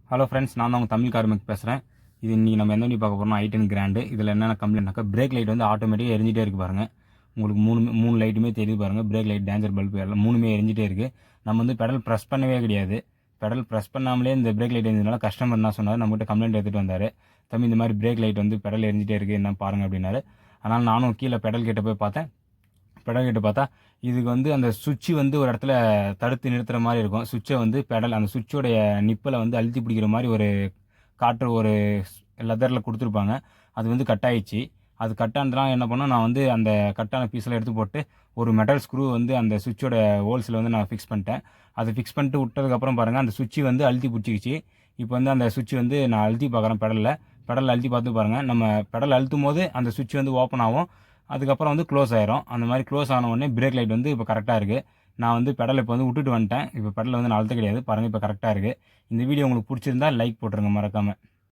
Hello friends, நான் தான் உங்கள் தமிழ் கார்மிக் பேசுகிறேன். இது இன்றைக்கி நம்ம எந்த வண்டி பார்க்க போகிறோம்னா i10 கிராண்டு. இதில் என்னென்ன கம்ப்ளைண்ட்னாக்கா, பிரேக் லைட் வந்து ஆட்டோமேட்டிக்காக எரிஞ்சிட்டே இருக்குது பாருங்கள். உங்களுக்கு மூணு லைட்டுமே தெரியுது பாருங்கள். பிரேக் லைட், டேஞ்சர் பல்பு எல்லாம் மூணுமே எரிஞ்சிட்டே இருக்குது. நம்ம வந்து பெடல் ப்ரெஸ் பண்ணவே கிடையாது. பெடல் ப்ரெஸ் பண்ணாமலே இந்த பிரேக் லைட் எரிஞ்சதுனால கஸ்டமர் என்ன சொன்னார், நம்மகிட்ட கம்ப்ளைண்ட் எடுத்துகிட்டு வந்தார். தம்பி, இந்த மாதிரி பிரேக் லைட் வந்து பெடல் எரிஞ்சிட்டே இருக்குது, என்ன பாருங்கள் அப்படின்னாரு. அதனால் நானும் கீழே பெடல் கிட்ட போய் பார்த்தேன். பெடல் கிட்ட பார்த்தா இதுக்கு வந்து அந்த சுவிட்சு வந்து ஒரு இடத்துல தடுத்து நிறுத்துகிற மாதிரி இருக்கும். சுவிட்சை வந்து அந்த சுவிட்சோடைய நிப்பில் வந்து அழுத்தி பிடிக்கிற மாதிரி ஒரு லெதரில் கொடுத்துருப்பாங்க. அது வந்து கட் ஆயிடுச்சு. அது கட் ஆனதுலாம் என்ன பண்ணோம், நான் வந்து அந்த கட்டான பீஸில் எடுத்து போட்டு ஒரு மெட்டல் ஸ்க்ரூ வந்து அந்த சுவிட்சோட ஹோல்ஸில் வந்து நான் ஃபிக்ஸ் பண்ணிட்டேன். அது ஃபிக்ஸ் பண்ணிட்டு விட்டதுக்கப்புறம் பாருங்கள், அந்த சுவிட்சு வந்து அழுத்தி பிடிச்சிக்கிச்சு. இப்போ வந்து அந்த சுவிட்ச் வந்து நான் அழுத்தி பார்க்குறேன் பெடலில் அழுத்தி பார்த்து பாருங்கள். நம்ம பெடல் அழுத்தும் போது அந்த சுவிட்ச் வந்து ஓப்பன் ஆகும். அதுக்கப்புறம் வந்து க்ளோஸ் ஆயிரும். அந்த மாதிரி க்ளோஸ் ஆன உடனே பிரேக் லைட் வந்து இப்போ கரெக்டாக இருக்குது. நான் வந்து பெடலை இப்போ வந்து விட்டுட்டு வந்துட்டேன். இப்போ பெடலை வந்து நான் அழுத்த கிடையாது பாருங்கள், இப்போ கரெக்டாக இருக்குது. இந்த வீடியோ உங்களுக்கு பிடிச்சிருந்தா லைக் போட்டுருங்க மறக்காமல்.